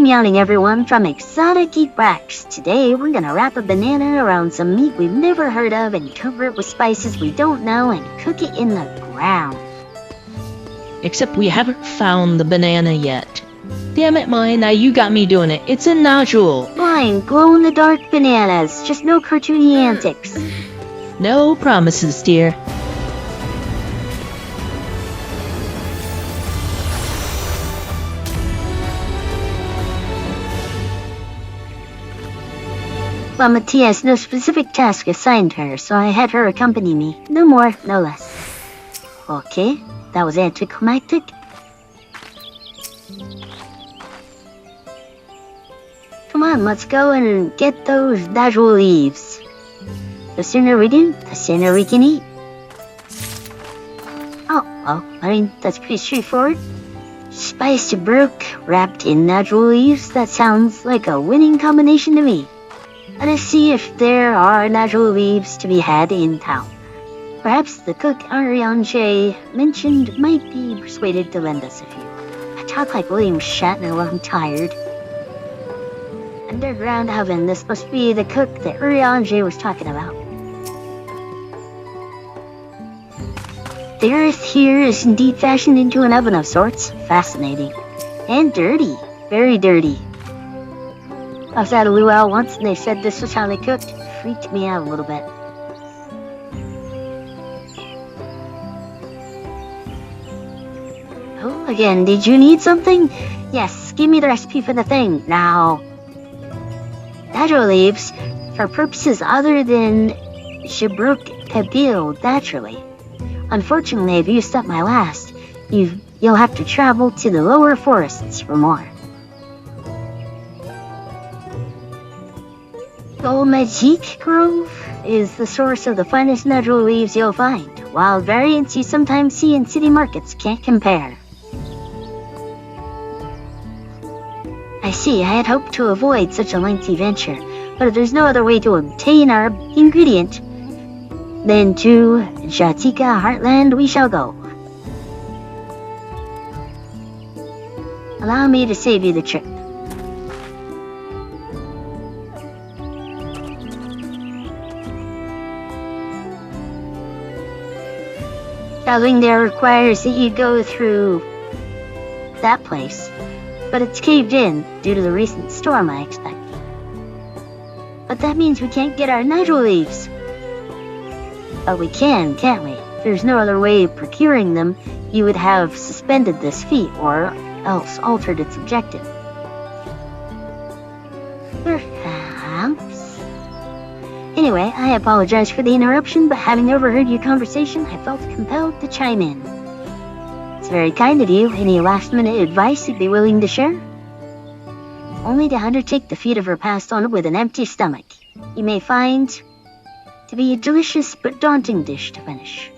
meowing everyone from Exotic Eat Wax. Today we're gonna wrap a banana around some meat we've never heard of and cover it with spices we don't know and cook it in the ground. Except we haven't found the banana yet. Damn it, Mai, now you got me doing it. It's a nodule. Fine, glow-in-the-dark bananas, just no cartoony antics. No promises, dear. Well, Mattia has no specific task assigned her, so I had her accompany me. No more, no less. Okay, that was anticlimactic. Come on, let's go and get those nodule leaves. The sooner we do, the sooner we can eat. Oh, well, I mean, that's pretty straightforward. Spiced brook wrapped in nodule leaves, that sounds like a winning combination to me. Let us see if there are nodule leaves to be had in town. Perhaps the cook Ariane mentioned might be persuaded to lend us a few. I talk like William Shatner when I'm tired. Underground oven, this must be the cook that Ariane was talking about. The earth here is indeed fashioned into an oven of sorts. Fascinating. And dirty. Very dirty. I was at LVL once and they said this was how they cooked. Freaked me out a little bit. Oh, again, did you need something? Yes, give me the recipe for the thing, now. Nodule leaves, for purposes other than Shibruk Tabil, naturally. Unfortunately, I've used up my last. You'll have to travel to the lower forests for more. Gold Magique Grove is the source of the finest nodule leaves you'll find. Wild variants you sometimes see in city markets can't compare. I see, I had hoped to avoid such a lengthy venture, but if there's no other way to obtain our ingredient, then to Jatika Heartland we shall go. Allow me to save you the trip. Traveling there requires that you go through that place, but it's caved in due to the recent storm, I expect. But that means we can't get our nodule leaves. But we can, can't we? If there's no other way of procuring them, you would have suspended this feat, or else altered its objective. Perhaps. Anyway, I apologize for the interruption, but having overheard your conversation, I felt compelled to chime in. It's very kind of you. Any last-minute advice you'd be willing to share? Only to undertake the feat of repast on with an empty stomach. You may find to be a delicious but daunting dish to finish.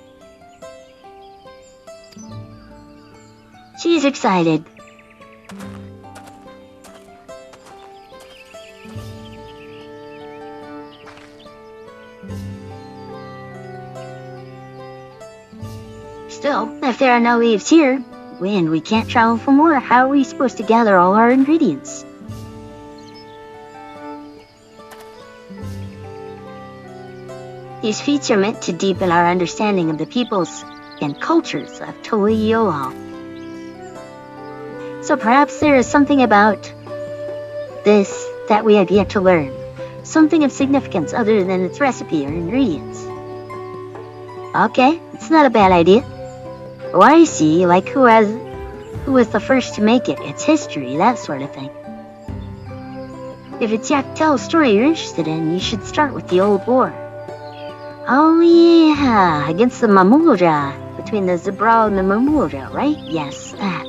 She's excited. Still, if there are no leaves here, and we can't travel for more, how are we supposed to gather all our ingredients? These feats are meant to deepen our understanding of the peoples and cultures of Tural. So perhaps there is something about this that we have yet to learn. Something of significance other than its recipe or ingredients. Okay, it's not a bad idea. Oh, I see, like who was the first to make it, its history, that sort of thing. If it's Yaktel's story you're interested in, you should start with the old war. Oh yeah, against the Mamulja, between the Zabral and the Mamulja, right? Yes, that.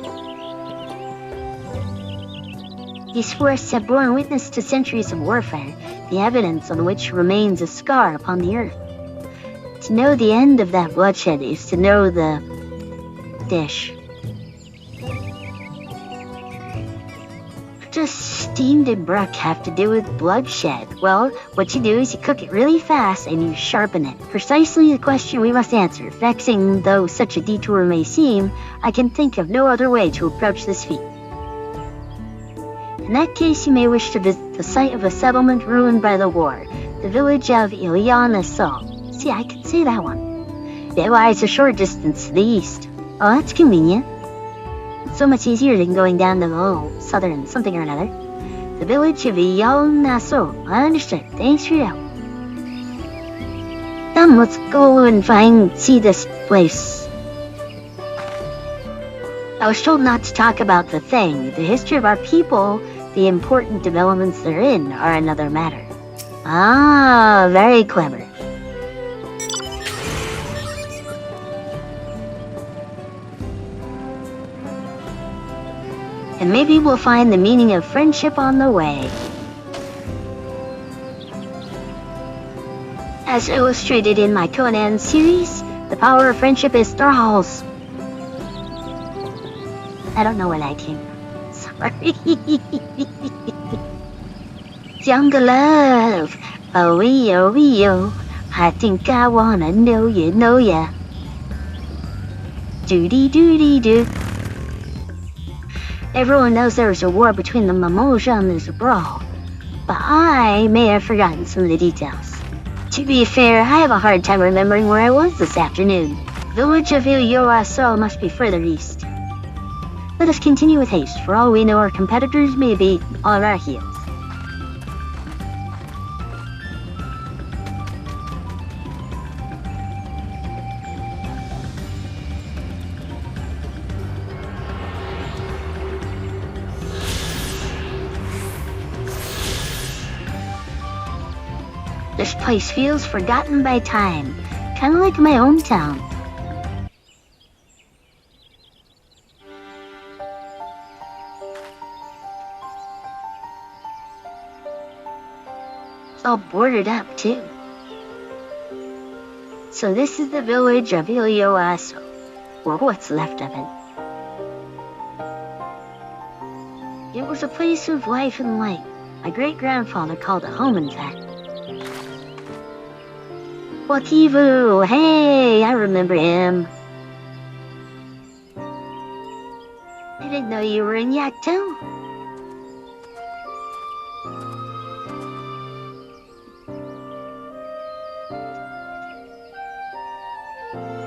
These forests have borne witness to centuries of warfare, the evidence on which remains a scar upon the earth. To know the end of that bloodshed is to know the dish. What does steamed and bruck have to do with bloodshed? Well, what you do is you cook it really fast and you sharpen it. Precisely the question we must answer. Vexing though such a detour may seem, I can think of no other way to approach this feat. In that case, you may wish to visit the site of a settlement ruined by the war, the village of Ilianaso. See, I can say that one. It lies a short distance to the east. Oh, that's convenient. It's so much easier than going down to the little southern something or another. The village of Ilianaso. I understand. Thanks for your help. Come, let's go and see this place. I was told not to talk about the thing. The history of our people, the important developments therein, are another matter. Ah, very clever. And maybe we'll find the meaning of friendship on the way. As illustrated in my Conan series, the power of friendship is Thrall's. I don't know where that came from. Sorry. Jungle love. Oh, yo. I think I wanna know ya. Doody-doody-doo. Everyone knows there was a war between the Mailia and the Tural, but I may have forgotten some of the details. To be fair, I have a hard time remembering where I was this afternoon. Village of Ilianaso must be further east. Let us continue with haste. For all we know, our competitors may be on our heels. This place feels forgotten by time, kind of like my hometown. It's all boarded up, too. So this is the village of Ilianaso, or what's left of it. It was a place of life and light. My great-grandfather called it home, in fact. Wakivu, hey, I remember him. I didn't know you were in Yakto.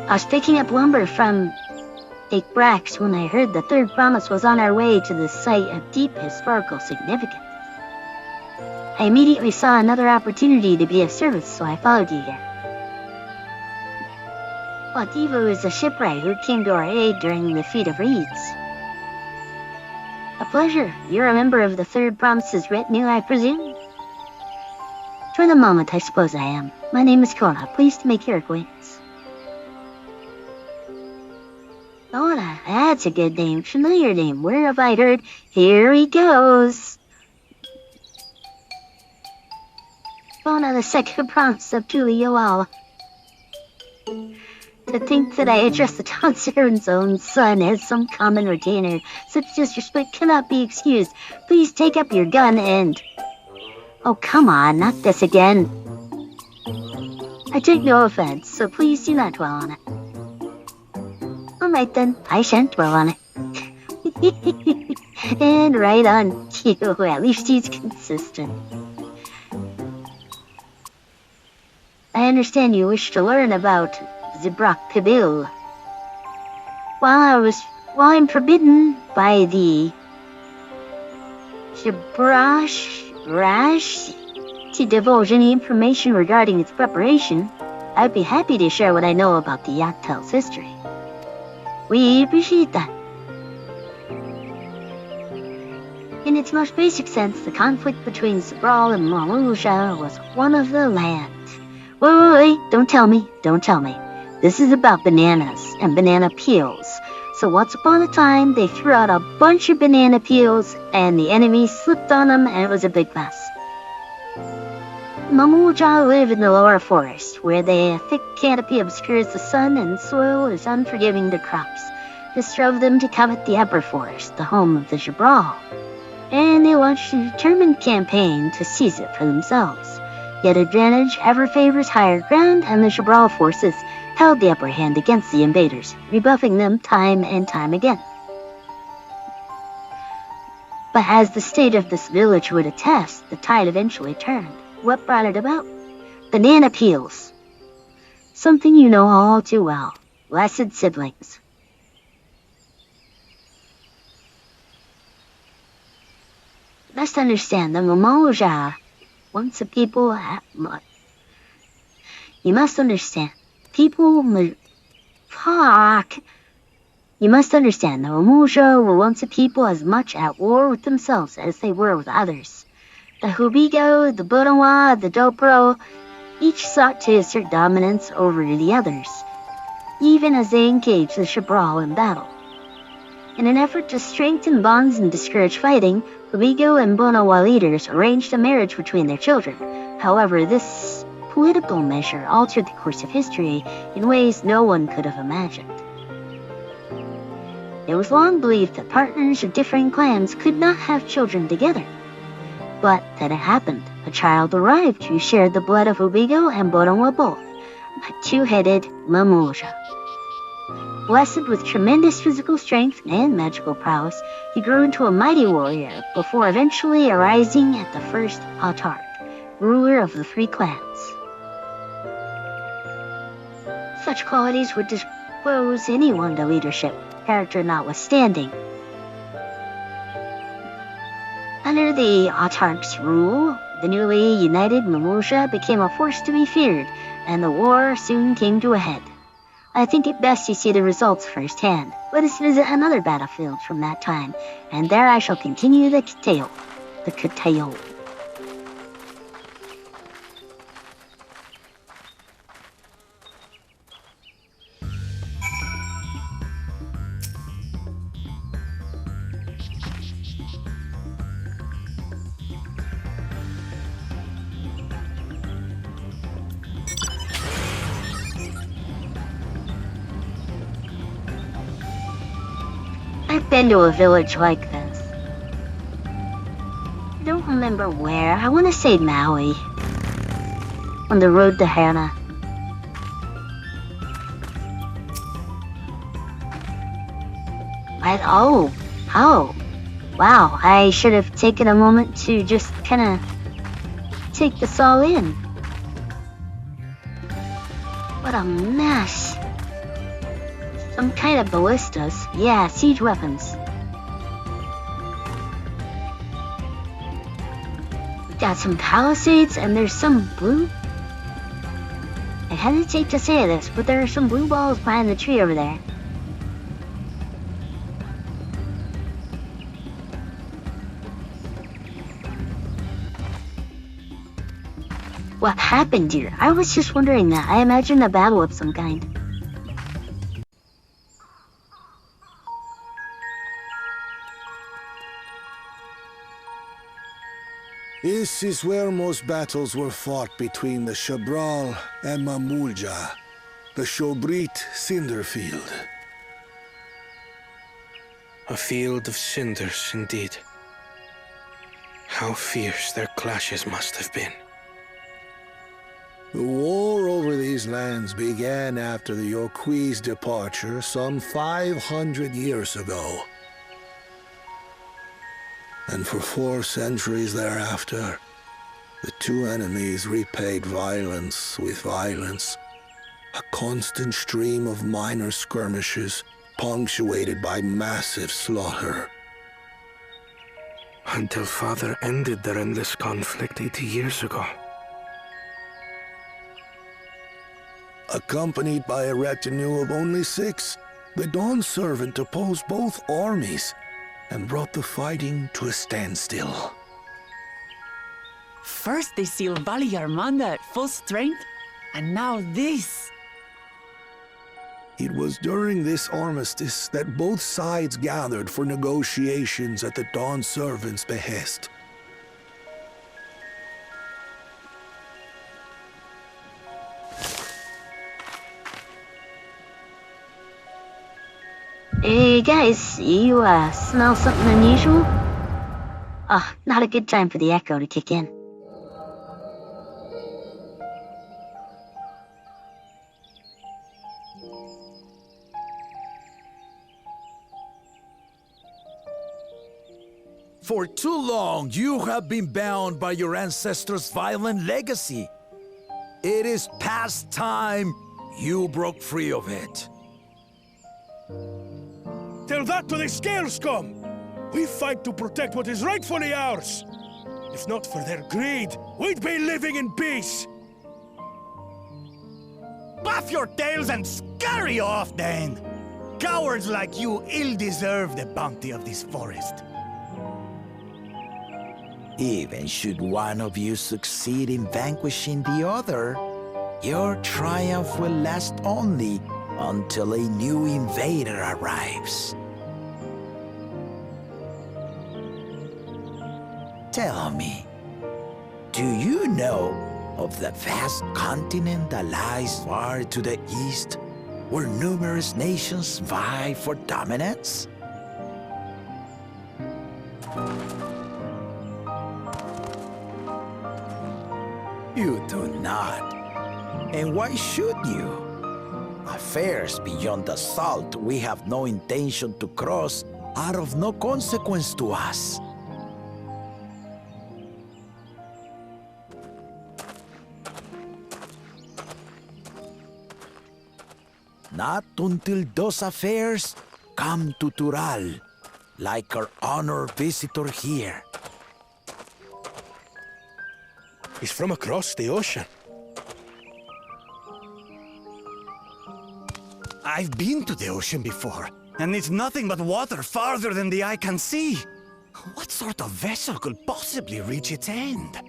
I was picking up lumber from Lake Brax when I heard the third promise was on our way to the site of deep historical significance. I immediately saw another opportunity to be of service, so I followed you here. Wakivu is a shipwright who came to our aid during the Feat of Reeds. A pleasure. You're a member of the Third Promise's retinue, I presume? For the moment, I suppose I am. My name is Kona. Pleased to make your acquaintance. Kona, that's a good name. Familiar name. Where have I heard? Here he goes. Kona, the second promise of Tural. To think that I address the town Siren's own son as some common retainer. Such disrespect cannot be excused. Please take up your gun and... Oh, come on, not this again. I take no offense, so please do not dwell on it. Alright then, I shan't dwell on it. And right on cue, at least he's consistent. I understand you wish to learn about Zibrak Kabil. While I'm forbidden by the Rash to divulge any information regarding its preparation, I'd be happy to share what I know about the Yaktel's history. We appreciate that. In its most basic sense, the conflict between Tural and Mailia was one of the land. Wait, don't tell me. This is about bananas and banana peels. So once upon a time, they threw out a bunch of banana peels, and the enemy slipped on them, and it was a big mess. Mailia live in the lower forest, where the thick canopy obscures the sun and soil is unforgiving to crops. This drove them to covet the upper forest, the home of the Tural, and they launched a determined campaign to seize it for themselves. Yet advantage ever favors higher ground, and the Tural forces held the upper hand against the invaders, rebuffing them time and time again. But as the state of this village would attest, the tide eventually turned. What brought it about? Banana peels. Something you know all too well. Blessed siblings. You must understand the Mimoja. Once a people you must understand. Fuck. You must understand, the Mimoja were once a people as much at war with themselves as they were with others. The Hubigo, the Bonawa, the Dobro, each sought to assert dominance over the others, even as they engaged the Shabral in battle. In an effort to strengthen bonds and discourage fighting, Hubigo and Bonawa leaders arranged a marriage between their children. However, this political measure altered the course of history in ways no one could have imagined. It was long believed that partners of differing clans could not have children together. But then it happened. A child arrived who shared the blood of Hubigo and Bonawa both, a two-headed Mimoja. Blessed with tremendous physical strength and magical prowess, he grew into a mighty warrior before eventually arising at the first Autarch, ruler of the 3 clans. Such qualities would dispose anyone to leadership, character notwithstanding. Under the Autarch's rule, the newly united Mimoja became a force to be feared, and the war soon came to a head. I think it best you see the results firsthand. Let us visit another battlefield from that time, and there I shall continue the tale. I've been to a village like this. I don't remember where. I want to say Maui. On the road to Hana. Wow, I should have taken a moment to just kind of take this all in. What a mess. Some kind of ballistas. Yeah, siege weapons. We got some palisades and there's some blue... I hesitate to say this, but there are some blue balls behind the tree over there. What happened here? I was just wondering that. I imagined a battle of some kind. This is where most battles were fought between the Shabral and Mamulja, the Shobrit Cinder Field. A field of cinders, indeed. How fierce their clashes must have been. The war over these lands began after the Yokui's departure some 500 years ago. And for 4 centuries thereafter, the 2 enemies repaid violence with violence. A constant stream of minor skirmishes, punctuated by massive slaughter. Until Father ended their endless conflict 80 years ago. Accompanied by a retinue of only 6, the Dawn Servant opposed both armies and brought the fighting to a standstill. First they sealed Valley Armanda at full strength, and now this. It was during this armistice that both sides gathered for negotiations at the Dawn Servant's behest. Hey guys, you smell something unusual? Not a good time for the echo to kick in. For too long, you have been bound by your ancestors' violent legacy. It is past time you broke free of it. Tell that to the Scale Scum! We fight to protect what is rightfully ours! If not for their greed, we'd be living in peace! Buff your tails and scurry off, then! Cowards like you ill deserve the bounty of this forest. Even should one of you succeed in vanquishing the other, your triumph will last only until a new invader arrives. Tell me, do you know of the vast continent that lies far to the east, where numerous nations vie for dominance? You do not. And why should you? Affairs beyond the salt we have no intention to cross are of no consequence to us. Not until those affairs come to Tural, like our honored visitor here. He's from across the ocean. I've been to the ocean before, and it's nothing but water farther than the eye can see. What sort of vessel could possibly reach its end?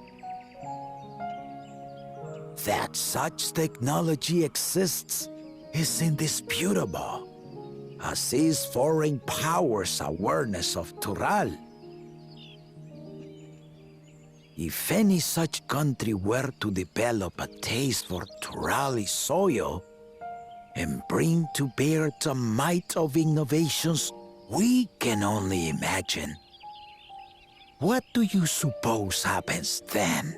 That such technology exists is indisputable, as is foreign powers' awareness of Tural. If any such country were to develop a taste for Turali soil and bring to bear the might of innovations we can only imagine, what do you suppose happens then?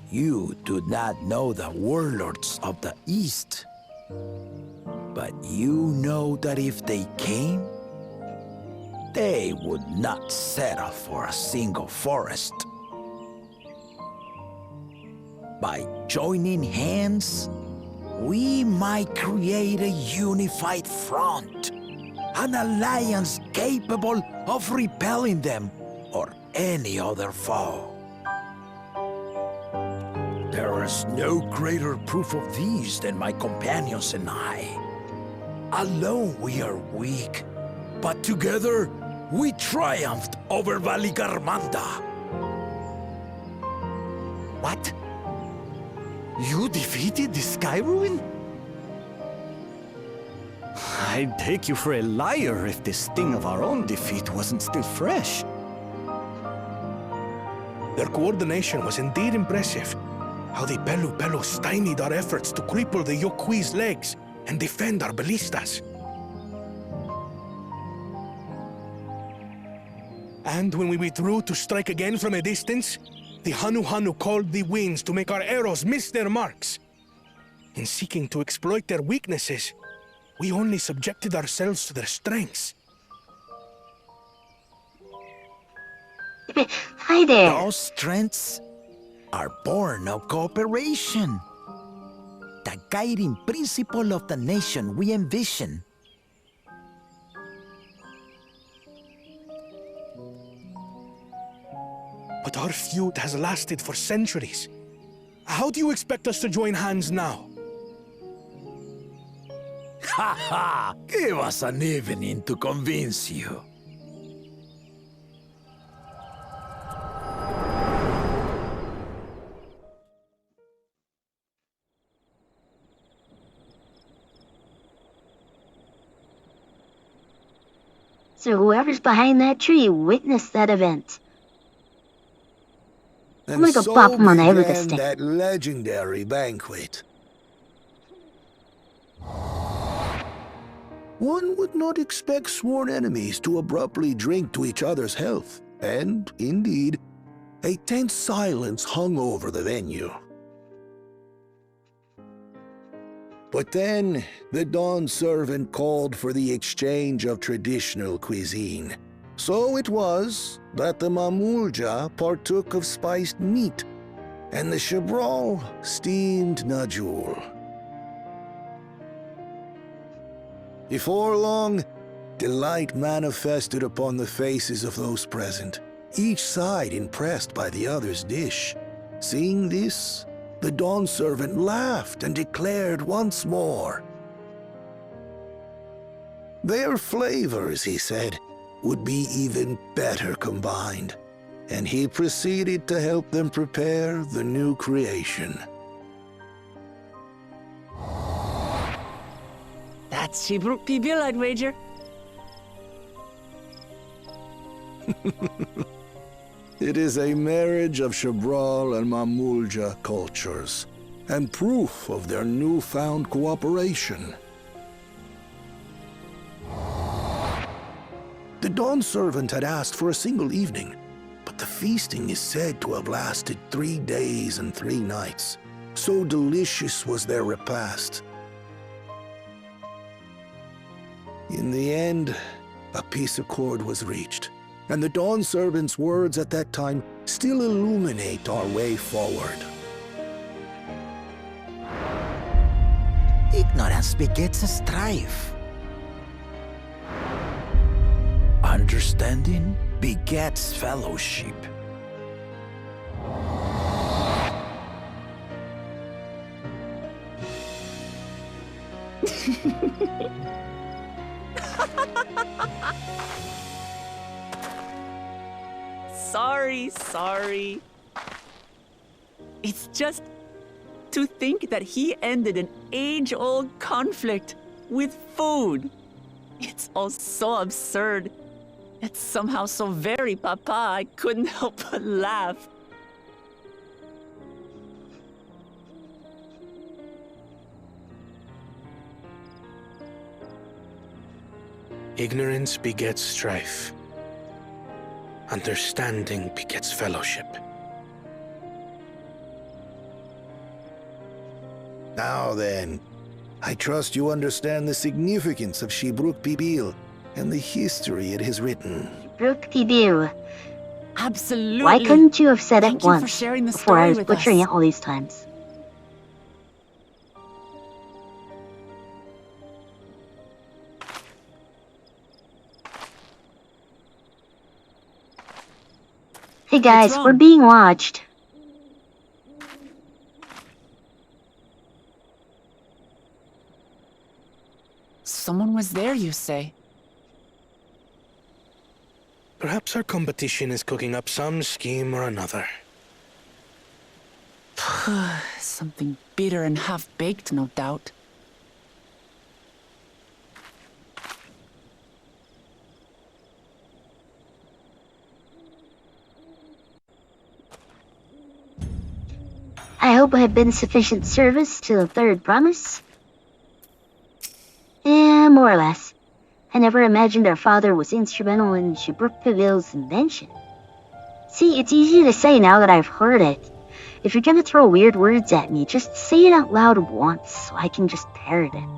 You do not know the warlords of the East, but you know that if they came, they would not settle for a single forest. By joining hands, we might create a unified front, an alliance capable of repelling them or any other foe. There is no greater proof of these than my companions and I. Alone we are weak, but together we triumphed over Valigarmanda. What? You defeated the Sky Ruin? I'd take you for a liar if the sting of our own defeat wasn't still fresh. Their coordination was indeed impressive. How the Pelu stymied our efforts to cripple the Yokui's legs and defend our ballistas. And when we withdrew to strike again from a distance, the Hanu called the winds to make our arrows miss their marks. In seeking to exploit their weaknesses, we only subjected ourselves to their strengths. Hi there. Those strengths are born of cooperation. The guiding principle of the nation we envision. But our feud has lasted for centuries. How do you expect us to join hands now? Ha ha! Give us an evening to convince you. So whoever's behind that tree witnessed that event. I'm gonna go so pop him on the head with a began stick. that legendary banquet. One would not expect sworn enemies to abruptly drink to each other's health, and, indeed, a tense silence hung over the venue. But then, the Dawn servant called for the exchange of traditional cuisine. So it was that the Mamulja partook of spiced meat, and the Chebral steamed najul. Before long, delight manifested upon the faces of those present, each side impressed by the other's dish. Seeing this, the Dawn servant laughed and declared once more. Their flavors, he said, would be even better combined, and he proceeded to help them prepare the new creation. That's Shibruk Pibil, I'd wager. It is a marriage of Chebral and Mamulja cultures, and proof of their newfound cooperation. The Dawn servant had asked for a single evening, but the feasting is said to have lasted 3 days and 3 nights. So delicious was their repast. In the end, a peace accord was reached, and the Dawn servant's words at that time still illuminate our way forward. Ignorance begets a strife. Understanding begets fellowship. Sorry. It's just to think that he ended an age-old conflict with food. It's all so absurd. It's somehow so very papa, I couldn't help but laugh. Ignorance begets strife. Understanding begets fellowship. Now then, I trust you understand the significance of Shibruk Pibil and the history it has written. Brooke Pibiru. Absolutely. Why couldn't you have said Thank it you for once sharing the before I story was with butchering us. it all these times? Hey guys, wrong? we're being watched. Someone was there, you say? Perhaps our competition is cooking up some scheme or another. Something bitter and half-baked, no doubt. I hope I have been sufficient service to the third promise. Yeah, more or less. I never imagined our father was instrumental in Shibruk Pibil's invention. See, it's easy to say now that I've heard it. If you're gonna throw weird words at me, just say it out loud once so I can just parrot it.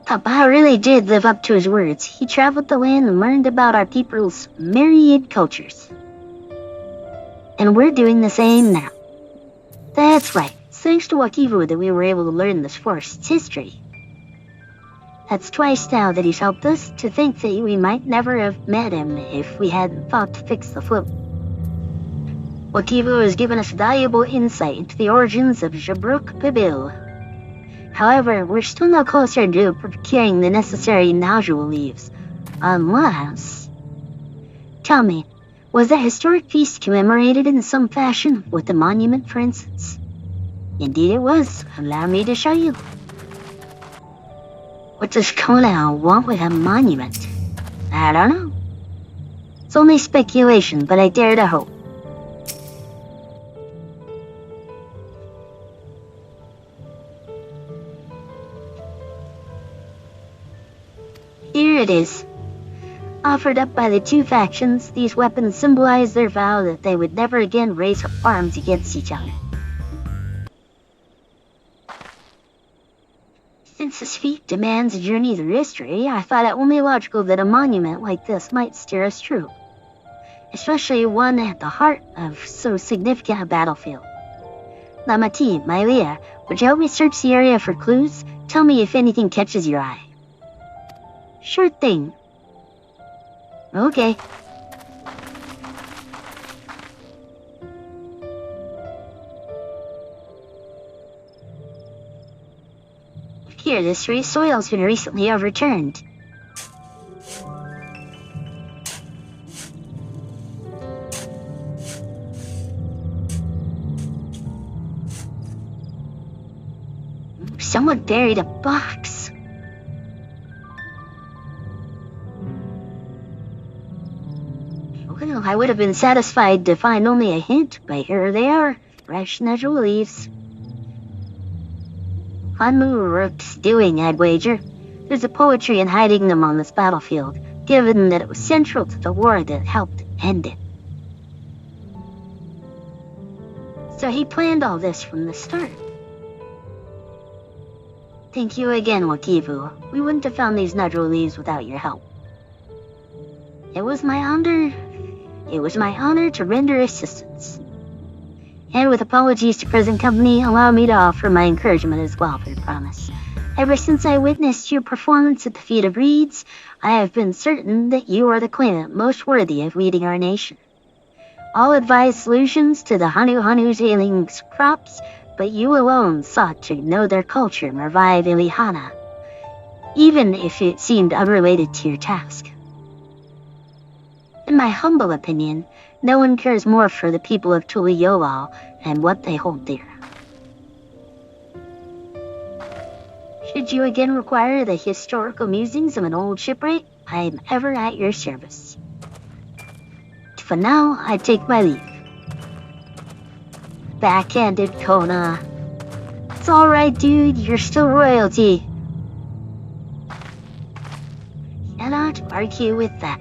Papa really did live up to his words. He traveled the land and learned about our people's myriad cultures. And we're doing the same now. That's right. It's thanks to Wakivu that we were able to learn this forest's history. That's twice now that he's helped us. To think that we might never have met him if we hadn't thought to fix the float. Wakivu has given us valuable insight into the origins of Shibruk Pibil. However, we're still no closer to procuring the necessary Najul leaves. Unless... Tell me, was that historic feast commemorated in some fashion, with a monument, for instance? Indeed it was. Allow me to show you. What does Kona want with a monument? I don't know. It's only speculation, but I dare to hope. Here it is. Offered up by the two factions, these weapons symbolize their vow that they would never again raise arms against each other. Since this feat demands a journey through history, I thought it only logical that a monument like this might steer us true. Especially one at the heart of so significant a battlefield. Now my team, Mailia, would you help me search the area for clues? Tell me if anything catches your eye. Sure thing. Okay. Here, this soil's been recently overturned. Someone buried a box. Well, I would have been satisfied to find only a hint, but here they are, fresh natural leaves. Fun works doing, I'd wager. There's a poetry in hiding them on this battlefield, given that it was central to the war that helped end it. So he planned all this from the start. Thank you again, Wakivu. We wouldn't have found these natural leaves without your help. It was my honor to render assistance. And with apologies to present company, allow me to offer my encouragement as well for the promise. Ever since I witnessed your performance at the Feat of Reeds, I have been certain that you are the claimant most worthy of leading our nation. All advised solutions to the Hanu's ailing crops, but you alone sought to know their culture and revive Ilihana, even if it seemed unrelated to your task. In my humble opinion, no one cares more for the people of Tural and what they hold dear. Should you again require the historical musings of an old shipwright, I am ever at your service. For now, I take my leave. Backhanded Kona. It's alright, dude, you're still royalty. Cannot argue with that.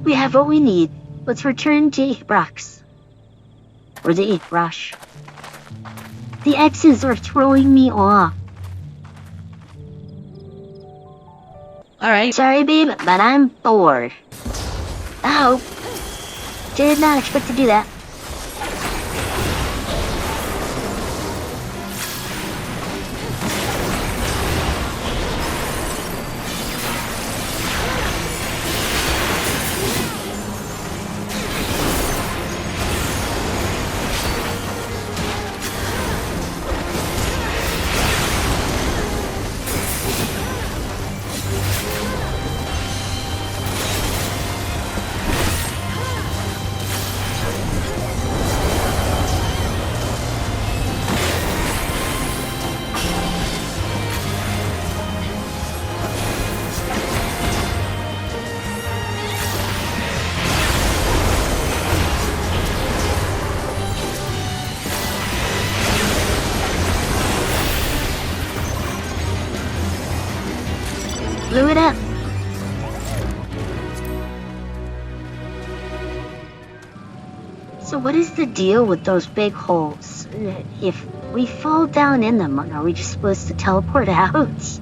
We have what we need. Let's return to Ibrax. Or the Ibrash. The X's are throwing me off. Alright. Sorry, babe, but I'm bored. Oh. Did not expect to do that. Blew it up. So what is the deal with those big holes? If we fall down in them, are we just supposed to teleport out? Is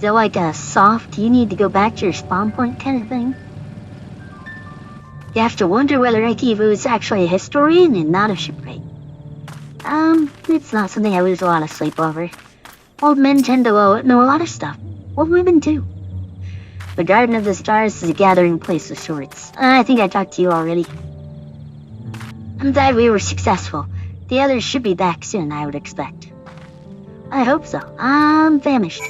it like a soft, you need to go back to your spawn point kind of thing? You have to wonder whether Akivu is actually a historian and not a shipwright. It's not something I lose a lot of sleep over. Old men tend to know a lot of stuff. Old women too. The Garden of the Stars is a gathering place of sorts. I think I talked to you already. I'm glad we were successful. The others should be back soon, I would expect. I hope so. I'm famished.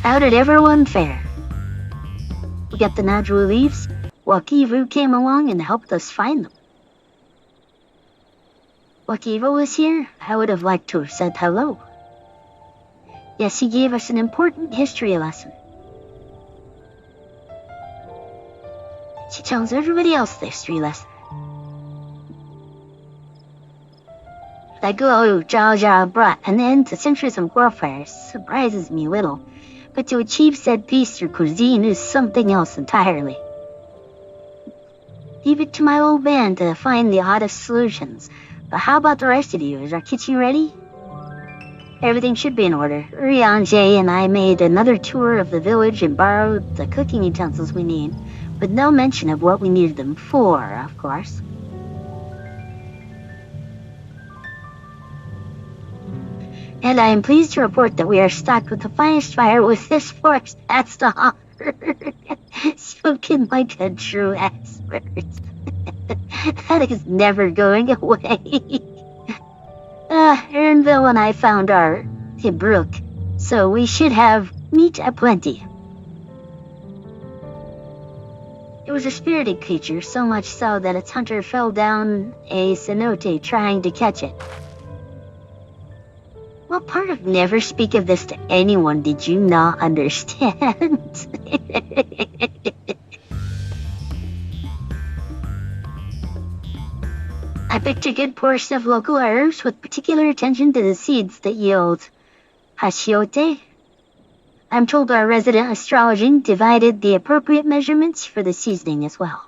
How did everyone fare? We got the natural leaves. Wakivu came along and helped us find them. Wakivu was here. I would have liked to have said hello. Yes, he gave us an important history lesson. She tells everybody else the history lesson. That girl Zhao Zhao brought an end to centuries of warfare surprises me a little, but to achieve said peace through cuisine is something else entirely. Leave it to my old man to find the oddest solutions, but how about the rest of you? Is our kitchen ready? Everything should be in order. Rianjie and I made another tour of the village and borrowed the cooking utensils we need, with no mention of what we needed them for, of course. And I am pleased to report that we are stocked with the finest fire with this force. That's the honor. Spoken like a true expert. That is never going away. Ernville and I found our brook, so we should have meat aplenty. It was a spirited creature, so much so that its hunter fell down a cenote trying to catch it. What part of never speak of this to anyone did you not understand? I picked a good portion of local herbs with particular attention to the seeds that yield hashiote. I'm told our resident astrologer divided the appropriate measurements for the seasoning as well.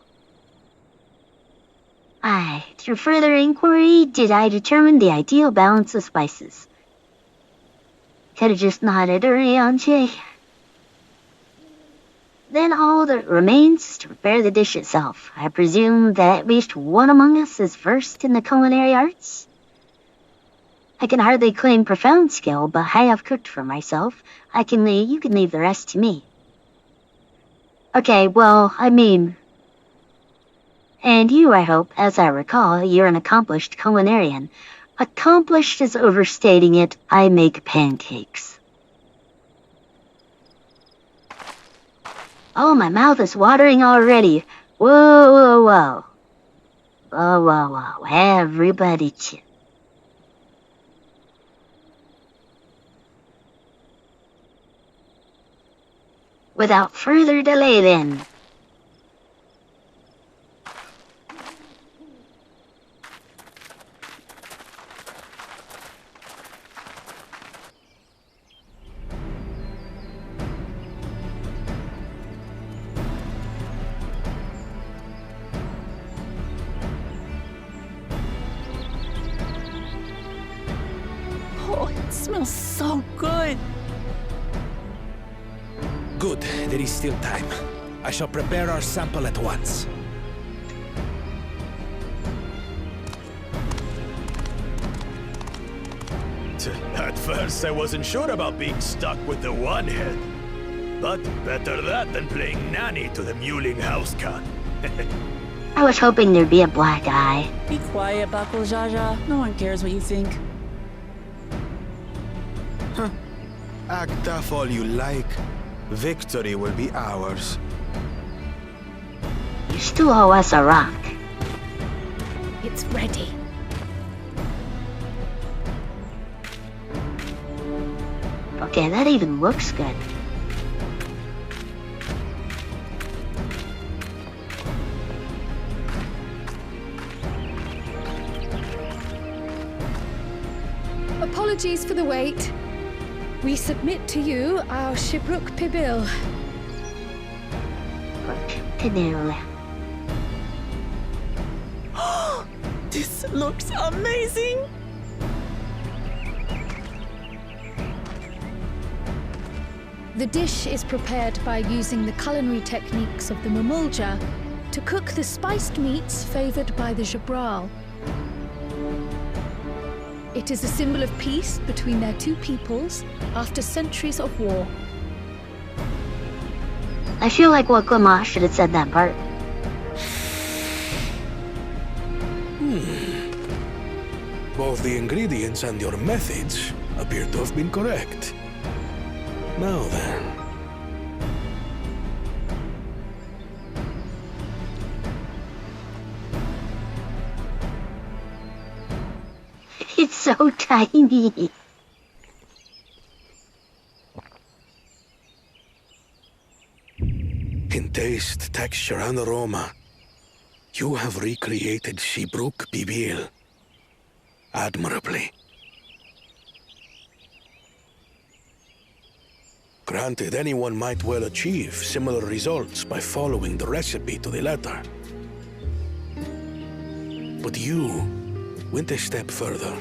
Through further inquiry, did I determine the ideal balance of spices. Could have just nodded Rianjie. Then all that remains is to prepare the dish itself. I presume that at least one among us is versed in the culinary arts? I can hardly claim profound skill, but I have cooked for myself. You can leave the rest to me. Okay, well, and you, I hope, as I recall, you're an accomplished culinarian. Accomplished is overstating it. I make pancakes. Oh, my mouth is watering already. Whoa, whoa, whoa. Whoa, whoa, whoa. Everybody chill. Without further delay, then. Oh, it smells so good. Good, there is still time. I shall prepare our sample at once. At first, I wasn't sure about being stuck with the one head. But better that than playing nanny to the mewling house cat. I was hoping there'd be a black eye. Be quiet, Buckle Jaja. No one cares what you think. Act tough all you like. Victory will be ours. You still owe us a rock. It's ready. Okay, that even looks good. Apologies for the wait. We submit to you our Shiprook Pibil. This looks amazing! The dish is prepared by using the culinary techniques of the Mamulja to cook the spiced meats favored by the Jabral. It is a symbol of peace between their two peoples after centuries of war. I feel like Wakama should have said that part. Both the ingredients and your methods appear to have been correct. Now then. It's so tiny. In taste, texture, and aroma, you have recreated Shiprook Bibil. admirably. Granted, anyone might well achieve similar results by following the recipe to the letter. But you went a step further.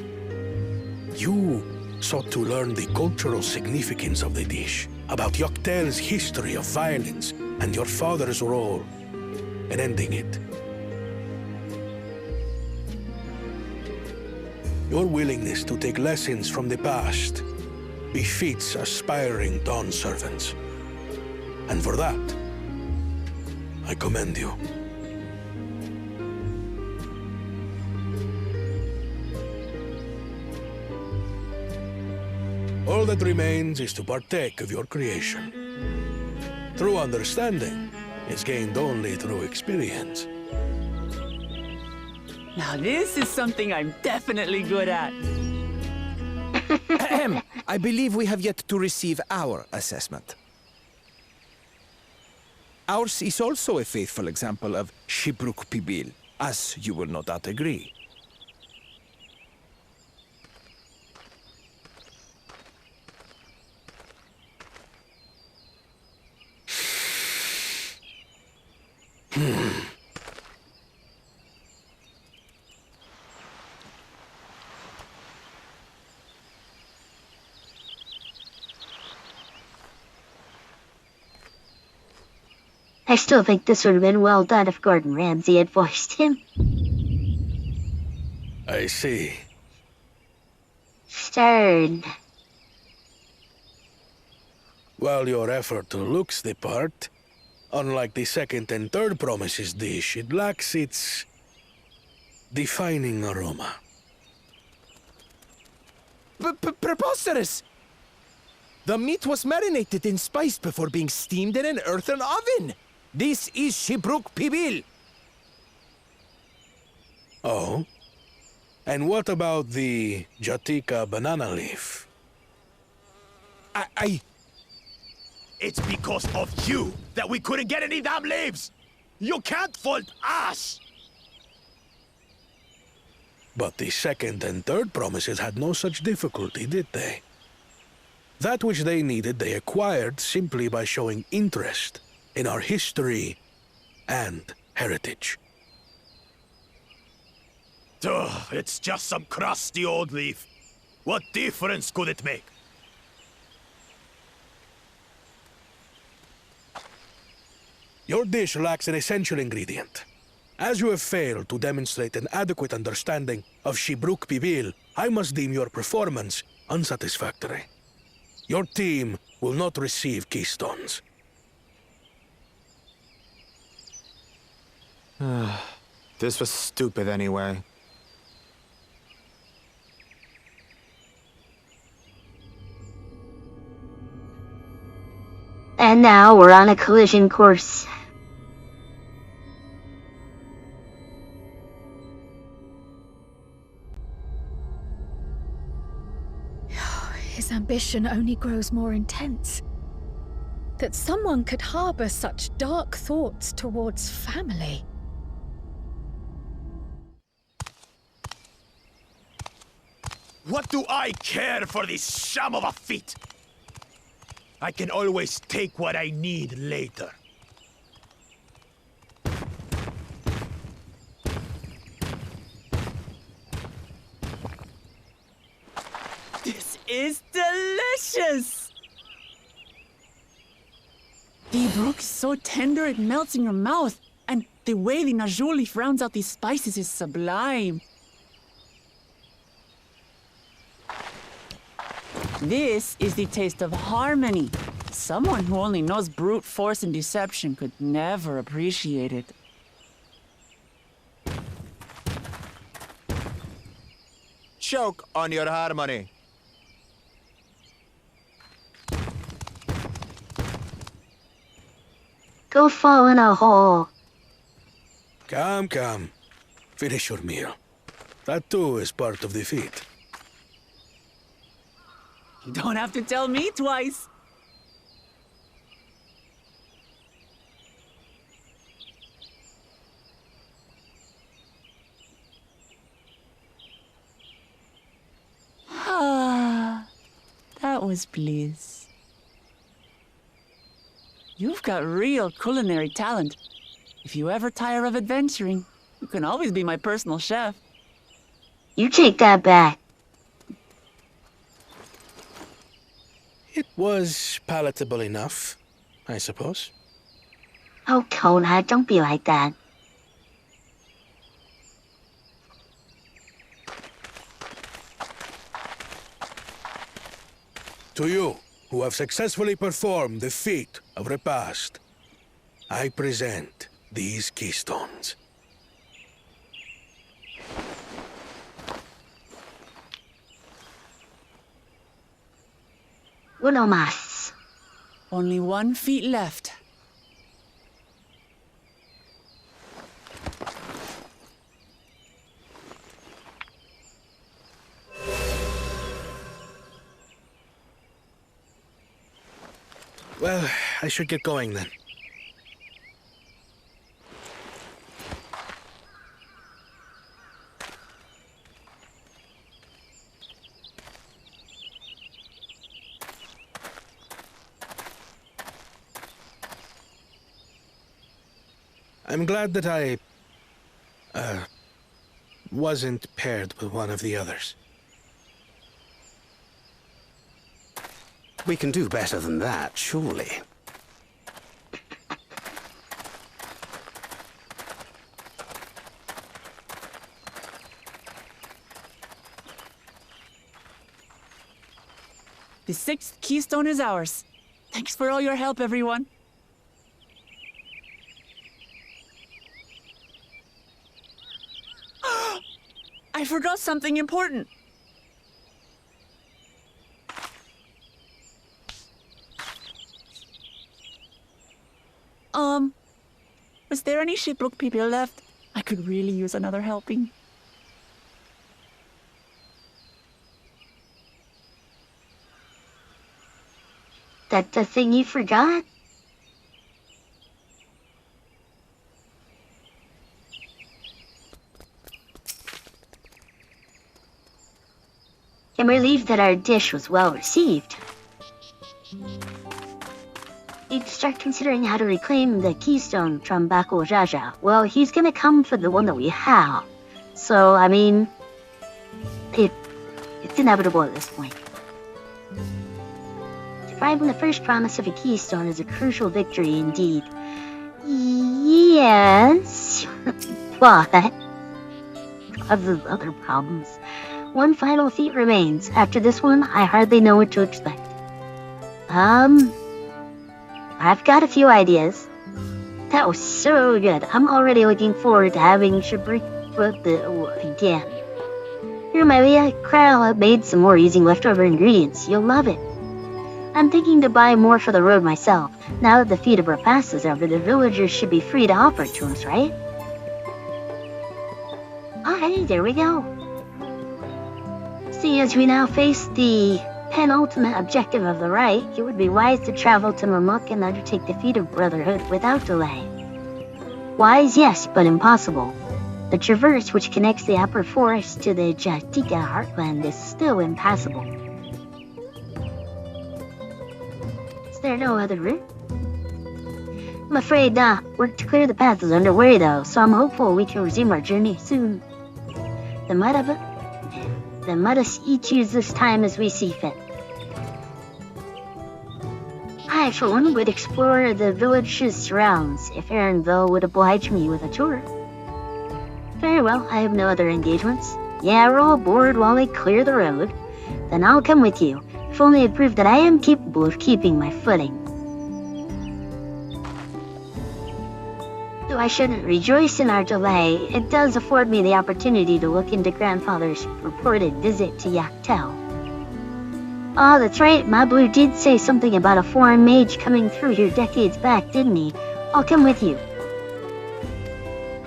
You sought to learn the cultural significance of the dish, about Yoctel's history of violence and your father's role in ending it. Your willingness to take lessons from the past befits aspiring Dawn servants. And for that, I commend you. All that remains is to partake of your creation. True understanding is gained only through experience. Now this is something I'm definitely good at. Ahem. I believe we have yet to receive our assessment. Ours is also a faithful example of Shibruk Pibil, as you will no doubt agree. I still think this would have been well done if Gordon Ramsay had voiced him. I see. Stern. While your effort looks the part, unlike the second and third promises dish, it lacks its defining aroma. Preposterous! The meat was marinated in spice before being steamed in an earthen oven. This is Shibruk Pibil. Oh? And what about the Jatika banana leaf? It's because of you that we couldn't get any damn leaves! You can't fault us! But the second and third promises had no such difficulty, did they? That which they needed they acquired simply by showing interest in our history and heritage. Ugh, it's just some crusty old leaf. What difference could it make? Your dish lacks an essential ingredient. As you have failed to demonstrate an adequate understanding of Shibruk Pibil, I must deem your performance unsatisfactory. Your team will not receive keystones. This was stupid anyway. And now we're on a collision course. His ambition only grows more intense. That someone could harbor such dark thoughts towards family. What do I care for this sham of a feat? I can always take what I need later. This is delicious! The brook is so tender it melts in your mouth, and the way the najou leaf rounds out these spices is sublime. This is the taste of harmony. Someone who only knows brute force and deception could never appreciate it. Choke on your harmony. Go fall in a hole. Come. Finish your meal. That too is part of the feat. You don't have to tell me twice. now is bliss. You've got real culinary talent. If you ever tire of adventuring, you can always be my personal chef. You take that back. It was palatable enough, I suppose. Oh, Kona, don't be like that. To you, who have successfully performed the feat of repast, I present these keystones. Uno más. Only 1 feet left. Well, I should get going then. I'm glad that I wasn't paired with one of the others. We can do better than that, surely. The 6th keystone is ours. Thanks for all your help, everyone. I forgot something important. Was there any shipwreck people left? I could really use another helping. That's the thing you forgot? I'm relieved that our dish was well received. Need to start considering how to reclaim the keystone from Bako Jaja. Well, he's gonna come for the one that we have. So, I mean, it's inevitable at this point. Depriving the first promise of a keystone is a crucial victory indeed. Yes, but causes other problems. One final feat remains. After this one, I hardly know what to expect. I've got a few ideas. That was so good. I'm already looking forward to having shipwreck again. Here, Mailia, Krell made some more using leftover ingredients. You'll love it. I'm thinking to buy more for the road myself. Now that the feat of repast is over, the villagers should be free to offer it to us, right? Alrighty, there we go. See, as we now face the penultimate objective of the rite, it would be wise to travel to Mamuk and undertake the feat of brotherhood without delay. Wise, yes, but impossible. The traverse which connects the upper forest to the Jatika heartland is still impassable. Is there no other route? I'm afraid not. Work to clear the path is underway though, so I'm hopeful we can resume our journey soon. Then let us each use this time as we see fit. I, for one, would explore the village's surrounds, if Aaronville would oblige me with a tour. Very well, I have no other engagements. Yeah, roll aboard while we clear the road. Then I'll come with you, if only to prove that I am capable of keeping my footing. Though I shouldn't rejoice in our delay, it does afford me the opportunity to look into Grandfather's reported visit to Yaktel. Oh, that's right, Mablu did say something about a foreign mage coming through here decades back, didn't he? I'll come with you.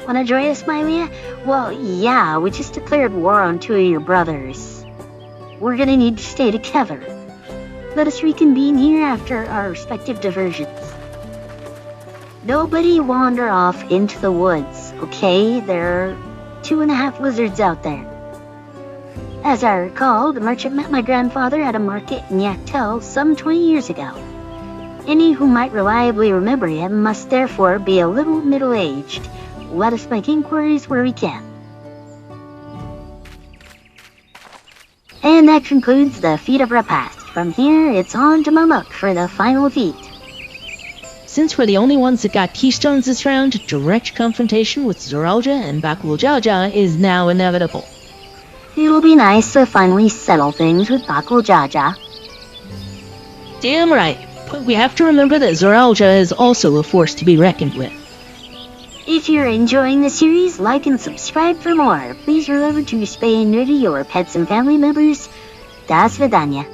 Wanna join us, Mailia? Well, yeah, we just declared war on 2 of your brothers. We're gonna need to stay together. Let us reconvene here after our respective diversions. Nobody wander off into the woods, okay? There are 2.5 lizards out there. As I recall, the merchant met my grandfather at a market in Yaktel some 20 years ago. Any who might reliably remember him must therefore be a little middle-aged. Let us make inquiries where we can. And that concludes the feat of repast. From here, it's on to Mamuk for the final feat. Since we're the only ones that got keystones this round, direct confrontation with Zoralja and Bakuljaja is now inevitable. It'll be nice to finally settle things with Bakuljaja. Damn right, but we have to remember that Zoralja is also a force to be reckoned with. If you're enjoying the series, like and subscribe for more. Please remember to spay and neuter your pets and family members. Das vidanya.